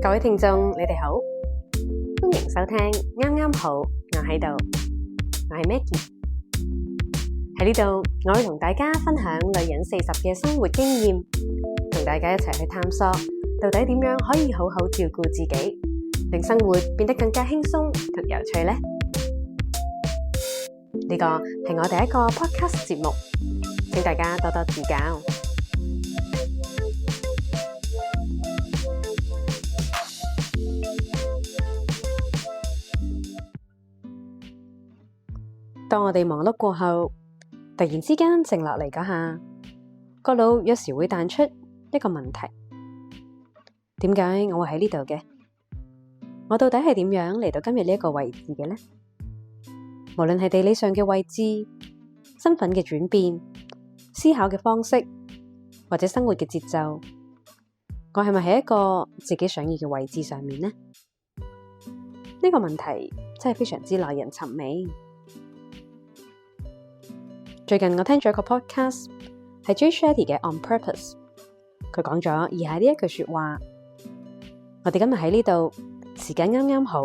各位聽眾，你哋好，歡迎收聽啱啱好，我喺度，我係 Maggie。喺呢度，我會同大家分享女人40嘅生活經驗，同大家一齊去探索到底點樣可以好好照顧自己，令生活變得更加輕鬆同有趣呢？呢個係我第一個 podcast 節目，請大家多多指教。當我哋忙碌過後，突然之間靜落嚟嗰下，個腦有時會彈出一個問題：點解我會喺呢度嘅？我到底係點樣嚟到今日呢一個位置嘅呢？無論係地理上嘅位置、身份嘅轉變、思考嘅方式，或者生活嘅節奏，我係咪喺一個自己想要嘅位置上面呢？呢個問題真係非常之耐人尋味。最近我聽咗一個 podcast， 係 Jay Shetty 嘅 On Purpose， 佢講咗以下呢一句說話：我哋今日喺呢度，時間啱啱好，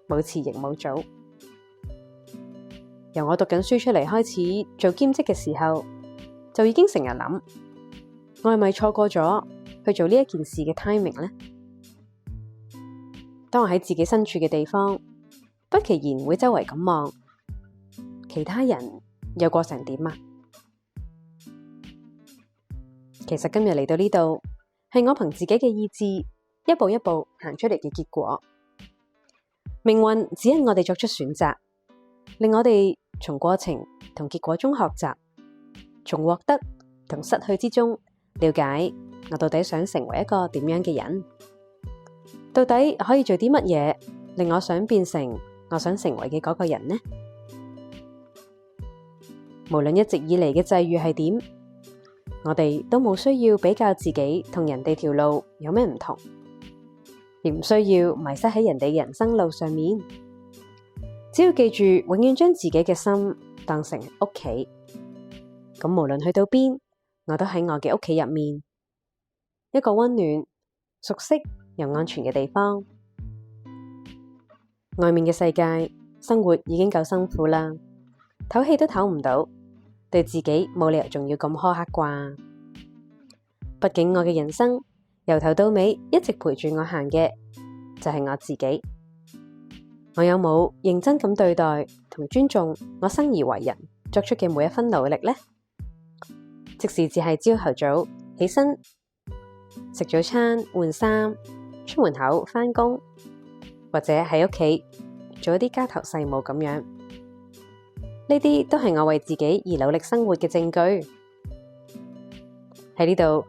冇遲亦冇早。由我讀緊書出嚟開始做兼職嘅時候，就已經成日諗，我係咪錯過咗去做呢一件事嘅 timing 呢？當我喺自己身處嘅地方，不其然會周圍咁望。其他人又過成點啊？其實今日嚟到呢度，係我憑自己嘅意志，一步一步行出嚟嘅結果。命運指引我哋作出選擇，令我哋從過程同結果中學習，從獲得同失去之中，了解我到底想成為一個點樣嘅人，到底可以做啲乜嘢，令我想變成我想成為嘅嗰個人呢？無論一直以嚟嘅際遇係點，我哋都冇需要比較自己同人哋條路有咩唔同，亦唔需要迷失喺人哋嘅人生路上面。只要記住，永遠將自己嘅心當成屋企，咁無論去到邊，我都喺我嘅屋企入面，一個溫暖、熟悉又安全嘅地方。外面嘅世界，生活已經夠辛苦啦，唞氣都唞唔到。對自己冇理由仲要咁苛刻啩？畢竟我嘅人生由頭到尾一直陪住我行嘅就係我自己。我有冇認真咁對待同尊重我生而為人作出嘅每一分努力呢？即使只係朝頭早起身食早餐、換衫、出門口返工，或者喺屋企做一啲家頭細務咁樣。呢啲都係我為自己而努力生活嘅證據。喺呢度，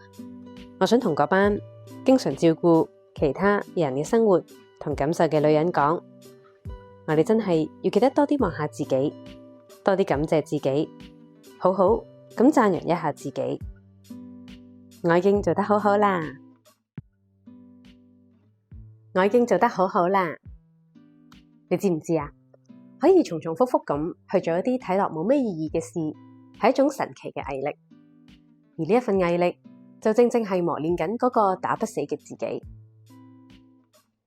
我想同嗰班經常照顧其他人嘅生活同感受嘅女人講，我哋真係要記得多啲望下自己，多啲感謝自己，好好咁讚揚一下自己。我已經做得好好啦，我已經做得好好啦。你知唔知啊？可以重重複複咁去做一啲睇落冇咩意義嘅事，係一種神奇嘅毅力。而呢一份毅力，就正正係磨練緊嗰個打不死嘅自己。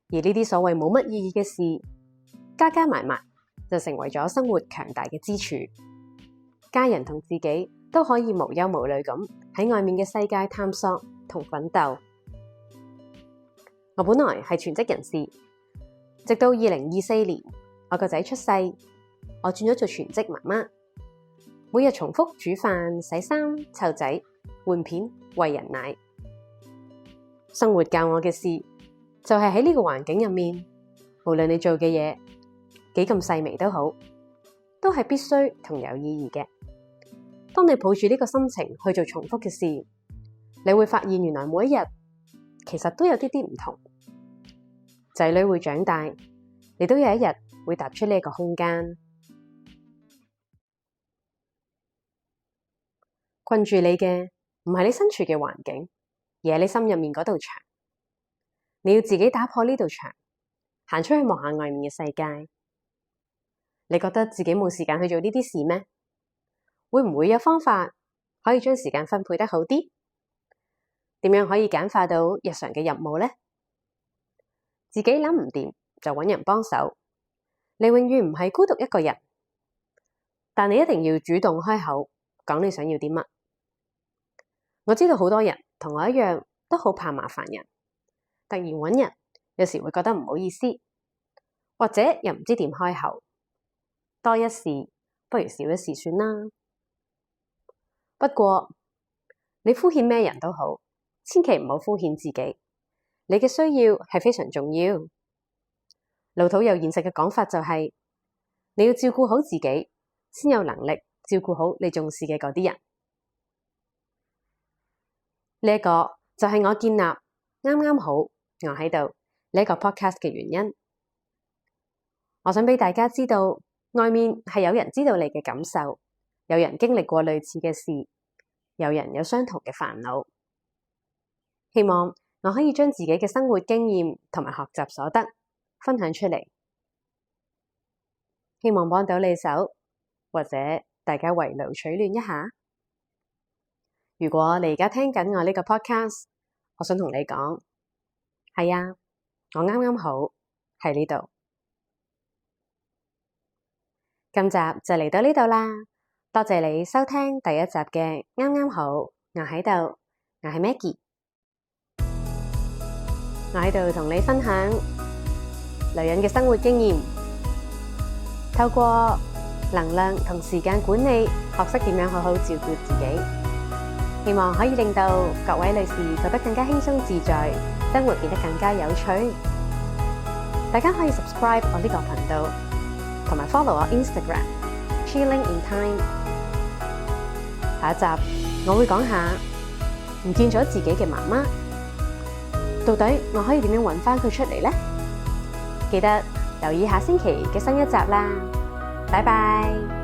而呢啲所謂冇乜意義嘅事，加加埋埋，就成為咗生活強大嘅支柱。家人同自己都可以無憂無慮咁喺外面嘅世界探索同奮鬥。我本來係全職人士，直到2024年。我個仔出世，我轉咗做全職媽媽，每日重複煮飯、洗衫、湊仔、換片、餵人奶。生活教我嘅事，就係喺呢個環境入面，無論你做嘅嘢幾咁細微都好，都係必須同有意義嘅。當你抱住呢個心情去做重複嘅事，你會發現原來每一日其實都有啲啲唔同。仔女會長大，你都有一日會踏出呢個空間。困住你嘅唔係你身處嘅環境，而係你心入面嗰道牆。你要自己打破呢道牆，行出去望下外面嘅世界。你覺得自己冇時間去做呢啲事咩？會唔會有方法可以將時間分配得好啲？點樣可以簡化到日常嘅任務呢？自己諗唔掂就揾人幫手。你永遠唔係孤獨一個人，但你一定要主動開口講你想要啲乜。我知道好多人同我一樣都好怕麻煩人，突然揾人，有時會覺得唔好意思，或者又唔知點開口。多一事不如少一事算啦。不過你敷衍咩人都好，千祈唔好敷衍自己。你嘅需要係非常重要。老土又現實嘅講法就係，你要照顧好自己，先有能力照顧好你重視嘅嗰啲人。呢一個就係我建立啱啱好我喺度呢一個 podcast 嘅原因。我想俾大家知道，外面係有人知道你嘅感受，有人經歷過類似嘅事，有人有相同嘅煩惱。希望我可以將自己嘅生活經驗同埋學習所得分享出嚟，希望幫到你手，或者大家圍爐取暖一下。如果你而家聽緊我呢個 podcast， 我想同你講，係啊，我啱啱好喺呢度。今集就嚟到呢度啦，多謝你收聽第一集嘅啱啱好，我喺度，我係 Maggie， 我喺度同你分享女人嘅生活經驗，透過能量同時間管理，學識點樣好好照顧自己，希望可以令到各位女士覺得更加輕鬆自在，生活變得更加有趣。大家可以 subscribe 我呢個頻道，同埋 follow 我 Instagram Chilling in Time。下一集我會講下唔見咗自己嘅媽媽，到底我可以點樣揾返佢出嚟呢？記得留意下星期嘅新一集啦，拜拜。